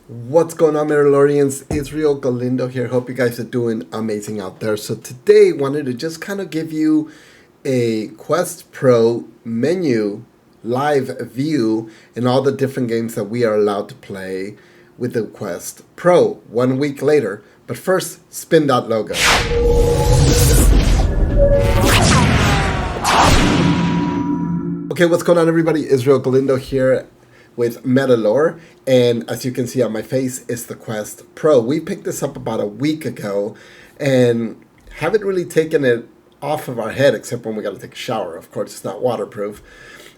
What's going on, Metalorians? Israel Galindo here. Hope you guys are doing amazing out there. So today, wanted to just kind of give you a Quest Pro menu live view and all the different games that we are allowed to play with the Quest Pro 1 week later. But first, spin that logo. Okay, what's going on, everybody? Israel Galindo here with Metalore, and as you can see on my face, it's the Quest Pro. We picked this up about a week ago and haven't really taken it off of our head except when we got to take a shower. Of course, it's not waterproof,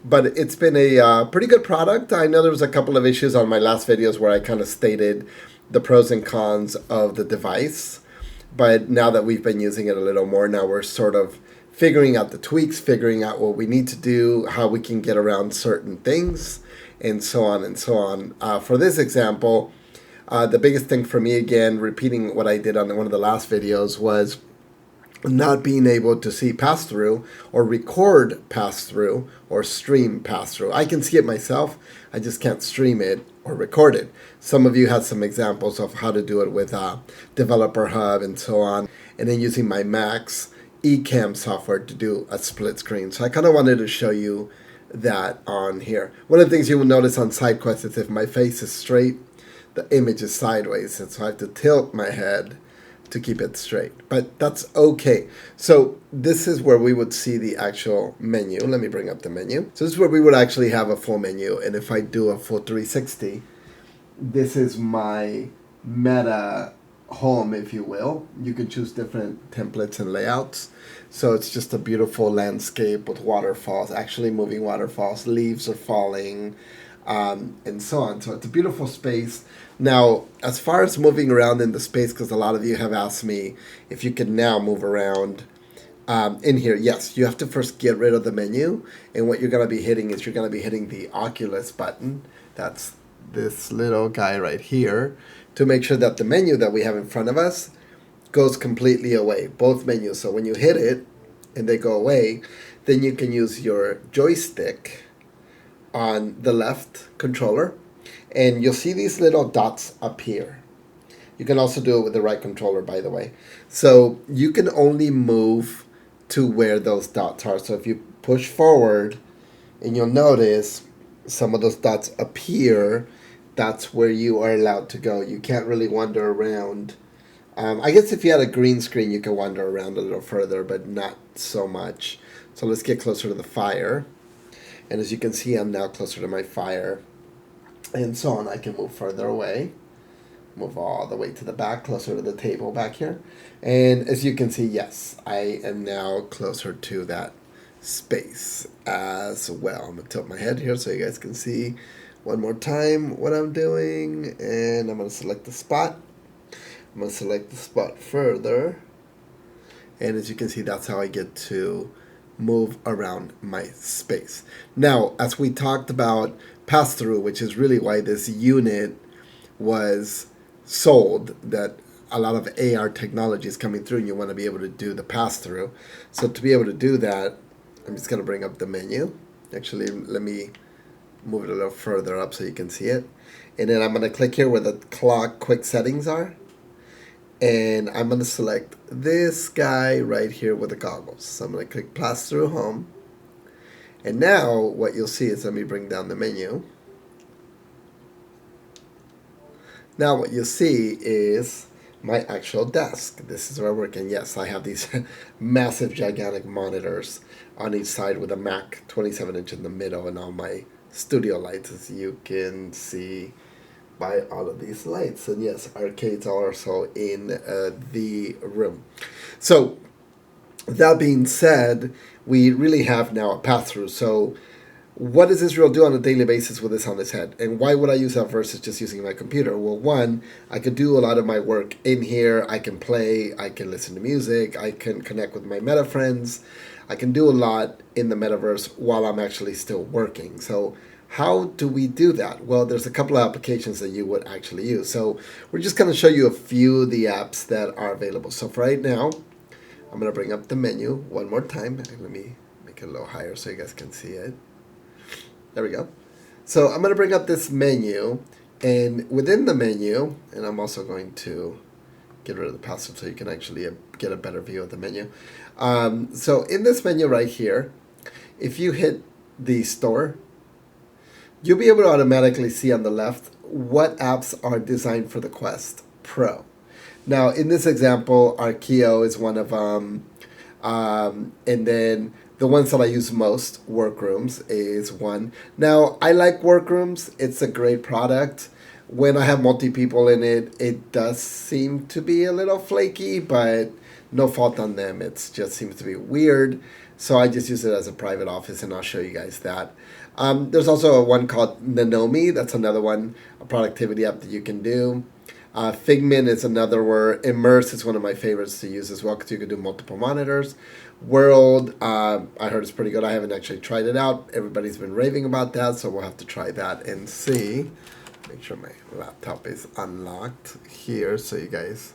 but it's been a pretty good product. I know there was a couple of issues on my last videos where I kind of stated the pros and cons of the device, but now that we've been using it a little more, now we're sort of figuring out the tweaks, figuring out what we need to do, how we can get around certain things, and so on and so on. For this example, the biggest thing for me, again, repeating what I did on one of the last videos, was not being able to see pass-through or record pass-through or stream pass-through. I can see it myself, I just can't stream it or record it. Some of you had some examples of how to do it with Developer Hub and so on, and then using my Mac's Ecamm software to do a split screen. So I kind of wanted to show you that on here. One of the things you will notice on SideQuest is if my face is straight, the image is sideways, and so I have to tilt my head to keep it straight, but that's okay. So this is where we would see the actual menu. Let me bring up the menu. So this is where we would actually have a full menu, and if I do a full 360, this is my meta home, if you will. You can choose different templates and layouts. So it's just a beautiful landscape with waterfalls, actually moving waterfalls, leaves are falling, and so on. So it's a beautiful space. Now, as far as moving around in the space, because a lot of you have asked me if you can now move around in here, yes, you have to first get rid of the menu, and what you're going to be hitting is you're going to be hitting the Oculus button. That's this little guy right here, to make sure that the menu that we have in front of us goes completely away, both menus. So when you hit it and they go away, then you can use your joystick on the left controller, and you'll see these little dots appear. You can also do it with the right controller, by the way. So you can only move to where those dots are. So if you push forward, and you'll notice some of those dots appear, that's where you are allowed to go. You can't really wander around. I guess if you had a green screen, you could wander around a little further, but not so much. So let's get closer to the fire. And as you can see, I'm now closer to my fire. And so on, I can move further away. Move all the way to the back, closer to the table back here. And as you can see, yes, I am now closer to that space as well. I'm going to tilt my head here so you guys can see one more time what I'm doing. And I'm going to select the spot. I'm going to select the spot further. And as you can see, that's how I get to move around my space. Now, as we talked about pass-through, which is really why this unit was sold, that a lot of AR technology is coming through and you want to be able to do the pass-through. So to be able to do that, I'm just going to bring up the menu. Actually, let me move it a little further up so you can see it. And then I'm going to click here where the clock quick settings are. And I'm going to select this guy right here with the goggles. So I'm going to click pass-through home. And now what you'll see is, let me bring down the menu. Now what you'll see is my actual desk. This is where I work. And yes, I have these massive, gigantic monitors on each side with a Mac 27-inch in the middle and all my studio lights, as you can see by all of these lights. And yes, arcades are also in the room. So that being said, we really have now a pass-through. So what does Israel do on a daily basis with this on his head? And why would I use that versus just using my computer? Well, one, I could do a lot of my work in here. I can play, I can listen to music, I can connect with my meta friends. I can do a lot in the metaverse while I'm actually still working. So how do we do that? Well, there's a couple of applications that you would actually use. So we're just going to show you a few of the apps that are available. So for right now, I'm going to bring up the menu one more time. Let me make it a little higher so you guys can see it. There we go. So I'm going to bring up this menu. And within the menu, and I'm also going to get rid of the passive so you can actually get a better view of the menu. So in this menu right here, if you hit the store, you'll be able to automatically see on the left what apps are designed for the Quest Pro. Now, in this example, Arkeo is one of them. And then the ones that I use most, Workrooms, is one. Now, I like Workrooms. It's a great product. When I have multi-people in it, it does seem to be a little flaky, but no fault on them. It just seems to be weird. So I just use it as a private office, and I'll show you guys that. There's also one called Nanomi. That's another one, a productivity app that you can do. Figment is another word. Immerse is one of my favorites to use as well because you can do multiple monitors. World, I heard it's pretty good. I haven't actually tried it out. Everybody's been raving about that, so we'll have to try that and see. Make sure my laptop is unlocked here so you guys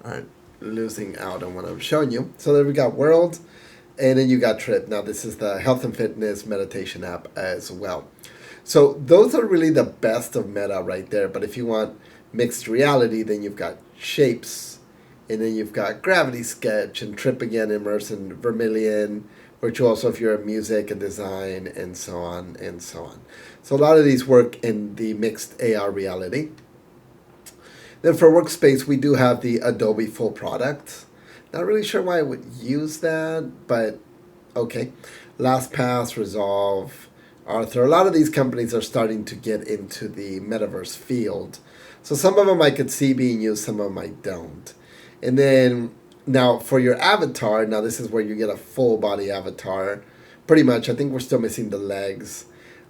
aren't losing out on what I'm showing you. So there we got World, and then you got Trip. Now this is the health and fitness meditation app as well. So those are really the best of Meta right there. But if you want mixed reality, then you've got Shapes, and then you've got Gravity Sketch, and Trip again, Immerse, and Vermilion, Virtual also if you're in music and design, and so on and so on. So a lot of these work in the mixed AR reality. Then for workspace, we do have the Adobe full product. Not really sure why I would use that, but okay. LastPass, Resolve, Arthur. A lot of these companies are starting to get into the metaverse field. So some of them I could see being used, some of them I don't. And then now for your avatar, now this is where you get a full body avatar. Pretty much, I think we're still missing the legs.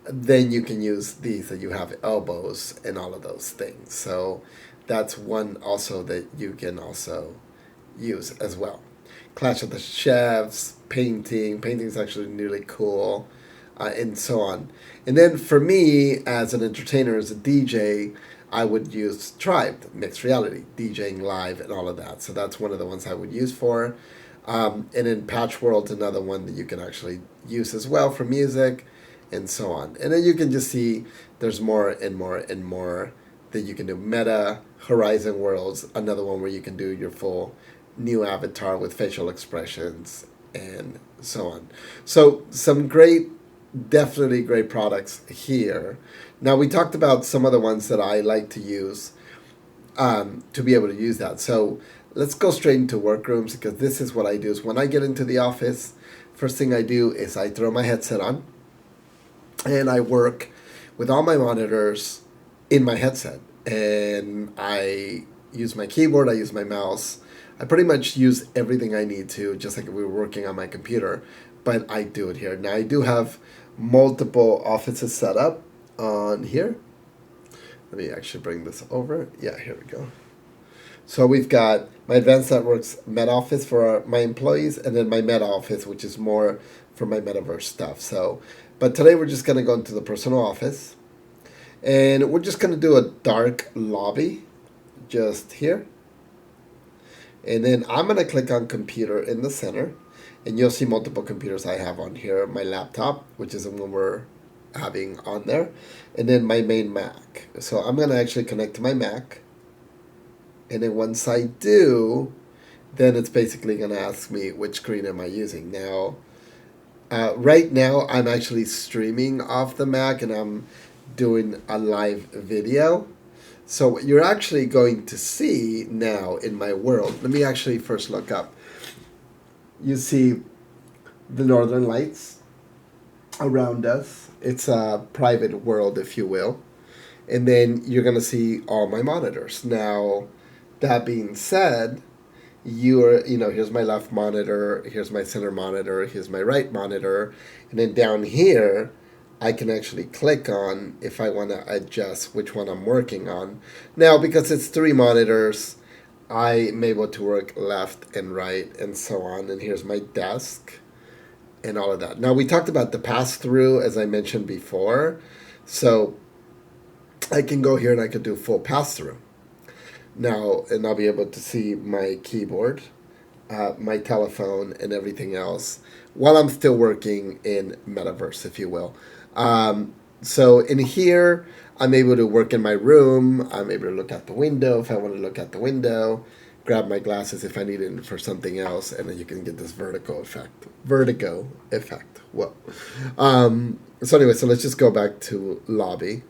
Then you can use these that you have elbows and all of those things. So that's one also that you can also use as well. Clash of the Chefs, painting. Painting is actually really cool, and so on. And then for me, as an entertainer, as a DJ, I would use Tribe, mixed reality, DJing live and all of that. So that's one of the ones I would use for. And then Patch World's another one that you can actually use as well for music and so on. And then you can just see there's more and more and more that you can do. Meta, Horizon Worlds, another one where you can do your full new avatar with facial expressions and so on. So some great, definitely great products here. Now we talked about some of the ones that I like to use to be able to use that. So let's go straight into Workrooms because this is what I do. Is when I get into the office, first thing I do is I throw my headset on and I work with all my monitors in my headset. And I use my keyboard, I use my mouse. I pretty much use everything I need to, just like if we were working on my computer, but I do it here. Now I do have multiple offices set up on here. Let me actually bring this over. Yeah, here we go. So we've got my Advanced Networks Meta Office for my employees, and then my Meta Office, which is more for my metaverse stuff. So, but today we're just going to go into the personal office, and we're just going to do a dark lobby just here. And then I'm going to click on computer in the center, and you'll see multiple computers I have on here. My laptop, which is the one we're having on there, and then my main Mac. So I'm going to actually connect to my Mac. And then once I do, then it's basically going to ask me which screen am I using. Now, right now I'm actually streaming off the Mac, and I'm doing a live video. So what you're actually going to see now in my world, let me actually first look up. You see the northern lights around us. It's a private world, if you will. And then you're going to see all my monitors. Now, that being said, here's my left monitor, here's my center monitor, here's my right monitor. And then down here, I can actually click on if I want to adjust which one I'm working on. Now, because it's 3 monitors, I'm able to work left and right and so on. And here's my desk and all of that. Now, we talked about the pass-through, as I mentioned before. So I can go here and I could do full pass-through. Now, and I'll be able to see my keyboard, my telephone, and everything else while I'm still working in Metaverse, if you will. So in here, I'm able to work in my room. I'm able to look out the window if I want to look out the window, grab my glasses if I need it for something else, and then you can get this vertigo effect. Vertigo effect. Whoa. So anyway, so let's just go back to lobby.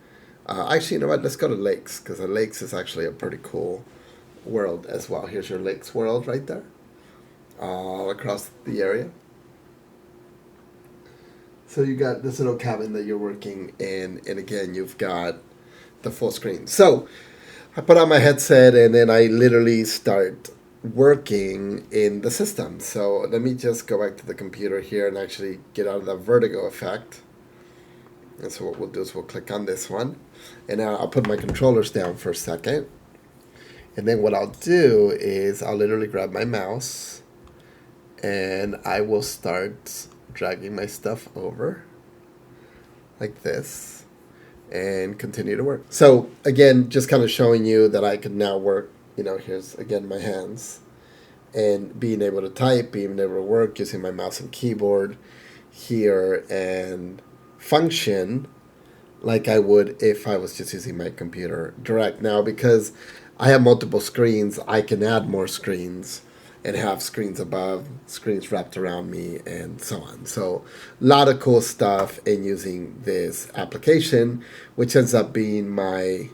Actually, you know what? Let's go to lakes, because the lakes is actually a pretty cool world as well. Here's your lakes world right there, all across the area. So you got this little cabin that you're working in, and again, you've got the full screen. So I put on my headset, and then I literally start working in the system. So let me just go back to the computer here and actually get out of the vertigo effect. And so what we'll do is we'll click on this one, and now I'll put my controllers down for a second. And then what I'll do is I'll literally grab my mouse, and I will start dragging my stuff over like this and continue to work. So again, just kind of showing you that I can now work, here's again my hands, and being able to type, being able to work using my mouse and keyboard here, and function like I would if I was just using my computer direct. Now, because I have multiple screens, I can add more screens and have screens above, screens wrapped around me, and so on. So a lot of cool stuff in using this application, which ends up being my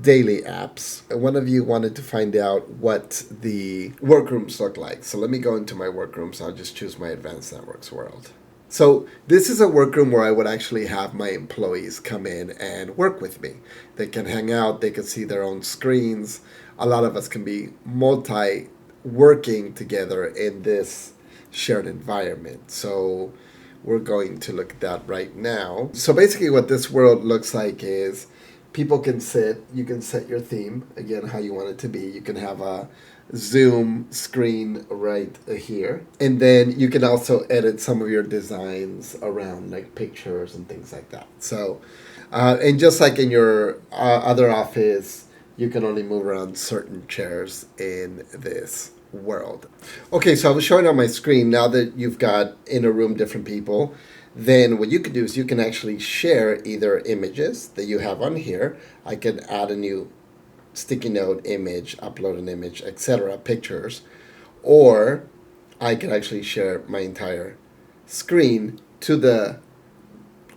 daily apps. One of you wanted to find out what the workrooms look like. So let me go into my workrooms. I'll just choose my advanced networks world. So this is a workroom where I would actually have my employees come in and work with me. They can hang out, they can see their own screens. A lot of us can be working together in this shared environment. So we're going to look at that right now. So basically what this world looks like is people can sit, you can set your theme, again, how you want it to be. You can have a Zoom screen right here. And then you can also edit some of your designs around, like pictures and things like that. So, and just like in your other office, you can only move around certain chairs in this world. Okay, so I was showing on my screen, now that you've got in a room different people, then what you can do is you can actually share either images that you have on here. I could add a new sticky note image, upload an image, etc., pictures, or I could actually share my entire screen to the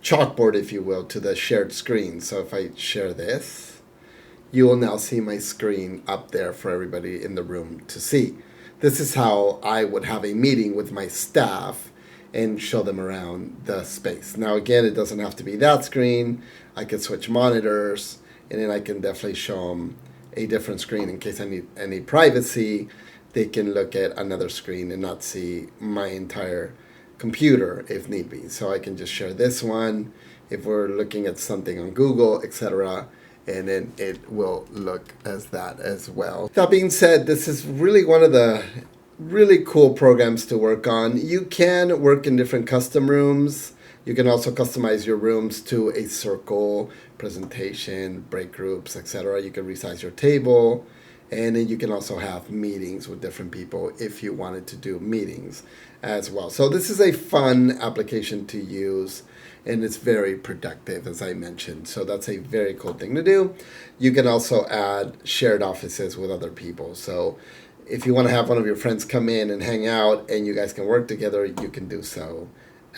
chalkboard, if you will, to the shared screen. So if I share this, you will now see my screen up there for everybody in the room to see. This is how I would have a meeting with my staff and show them around the space. Now again, it doesn't have to be that screen. I can switch monitors, and then I can definitely show them a different screen in case I need any privacy. They can look at another screen and not see my entire computer if need be. So I can just share this one if we're looking at something on Google, etc., and then it will look as that as well. That being said, this is really one of the really cool programs to work on. You can work in different custom rooms. You can also customize your rooms to a circle, presentation, break groups, etc. You can resize your table, and then you can also have meetings with different people if you wanted to do meetings as well. So this is a fun application to use, and it's very productive, as I mentioned. So that's a very cool thing to do. You can also add shared offices with other people. So if you want to have one of your friends come in and hang out and you guys can work together, you can do so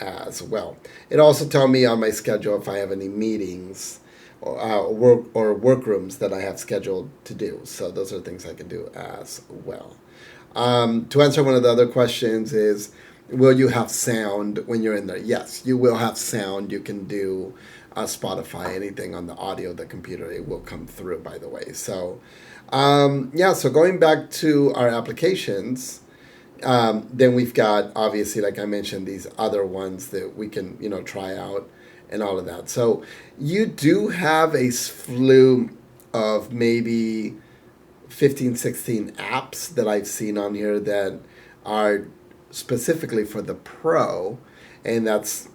as well. It also tells me on my schedule if I have any meetings or work rooms that I have scheduled to do. So those are things I can do as well. To answer one of the other questions is, will you have sound when you're in there? Yes, you will have sound. You can do Spotify, anything on the audio of the computer, it will come through, by the way. So so going back to our applications, then we've got, obviously, like I mentioned, these other ones that we can, try out and all of that. So you do have a slew of maybe 15, 16 apps that I've seen on here that are specifically for the Pro, and that's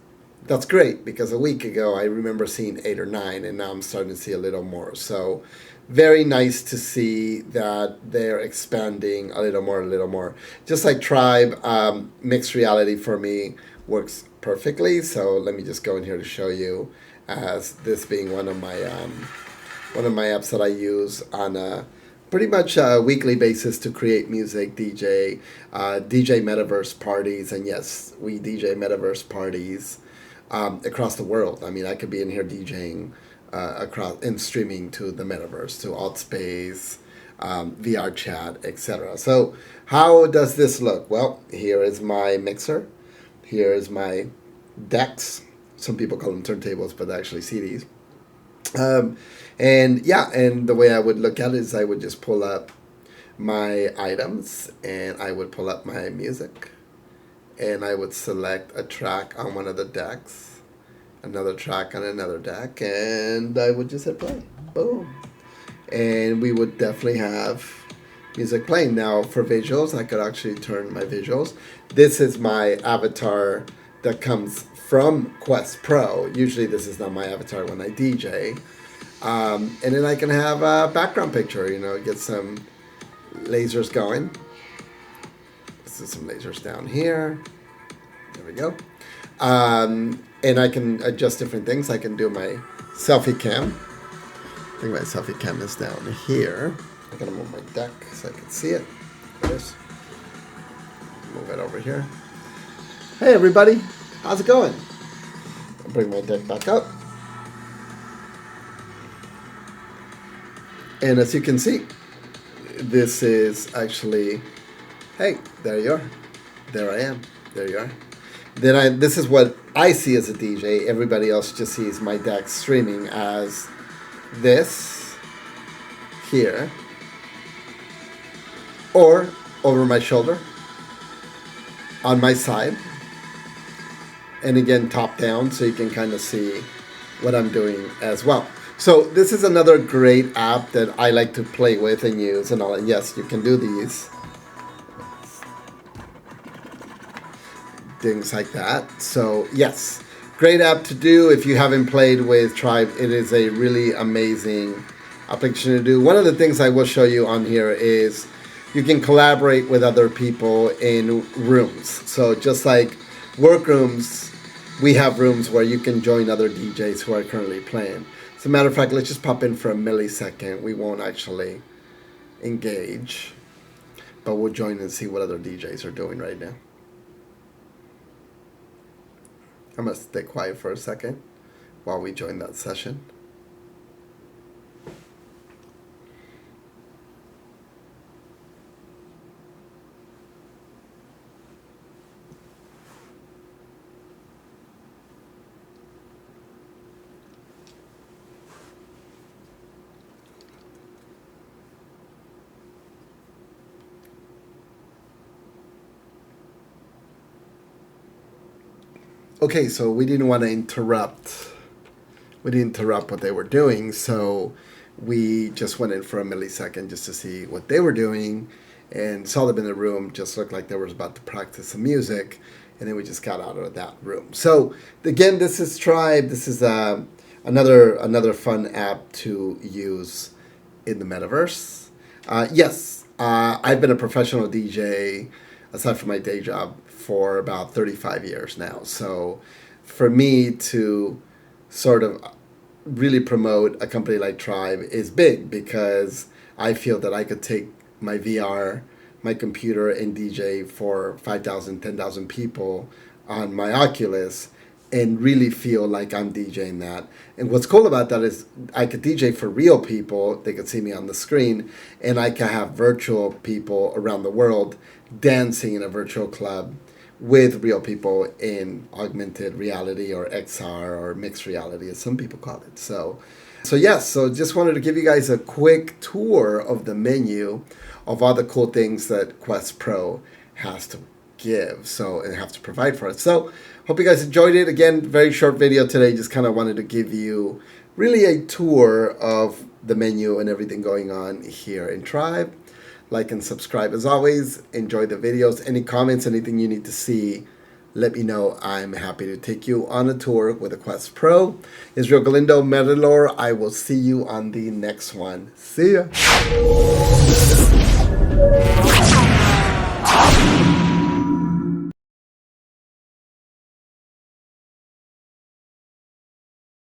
great, because a week ago I remember seeing 8 or 9, and now I'm starting to see a little more. So very nice to see that they're expanding a little more. Just like Tribe, mixed reality for me works perfectly. So let me just go in here to show you as this being one of my apps that I use on a pretty much a weekly basis to create music, DJ metaverse parties, and yes, we DJ metaverse parties across the world. I mean, I could be in here DJing across and streaming to the metaverse, to Altspace, VR chat, etc. So how does this look? Well, here is my mixer. Here is my decks. Some people call them turntables, but actually CDs. And the way I would look at it is I would just pull up my items and I would pull up my music and I would select a track on one of the decks, another track on another deck, and I would just hit play. Boom. And we would definitely have music playing. Now for visuals, I could actually turn my visuals. This is my avatar that comes from Quest Pro. Usually this is not my avatar when I DJ. And then I can have a background picture, get some lasers going. This is some lasers down here. There we go. And I can adjust different things. I can do my selfie cam. I think my selfie cam is down here. I'm going to move my deck so I can see it. There's. Move it over here. Hey everybody, how's it going? I'll bring my deck back up. And as you can see, this is actually, hey, there you are. There I am. There you are. This is what I see as a DJ. Everybody else just sees my deck streaming as this here, or over my shoulder, on my side, and again top down, so you can kind of see what I'm doing as well. So this is another great app that I like to play with and use and all. And yes, you can do these things like that. So yes, great app to do. If you haven't played with Tribe, it is a really amazing application to do. One of the things I will show you on here is you can collaborate with other people in rooms. So just like workrooms, we have rooms where you can join other DJs who are currently playing. As a matter of fact, let's just pop in for a millisecond. We won't actually engage, but we'll join and see what other DJs are doing right now. I'm going to stay quiet for a second while we join that session. Okay, so we didn't want to interrupt. We didn't interrupt what they were doing, so we just went in for a millisecond just to see what they were doing, and saw them in the room. Just looked like they were about to practice some music, and then we just got out of that room. So again, this is Tribe. This is another fun app to use in the metaverse. Yes, I've been a professional DJ aside from my day job for about 35 years now. So for me to sort of really promote a company like Tribe is big, because I feel that I could take my VR, my computer, and DJ for 5,000, 10,000 people on my Oculus and really feel like I'm DJing that. And what's cool about that is I could DJ for real people. They could see me on the screen, and I can have virtual people around the world dancing in a virtual club with real people in augmented reality or XR or mixed reality, as some people call it. So yes, so just wanted to give you guys a quick tour of the menu of all the cool things that Quest Pro has to give, so and have to provide for us. So hope you guys enjoyed it. Again, very short video today. Just kind of wanted to give you really a tour of the menu and everything going on here in Tribe. Like and subscribe as always. Enjoy the videos. Any comments, anything you need to see, let me know. I'm happy to take you on a tour with a Quest Pro. Israel Galindo, Metalore. I will see you on the next one. See ya.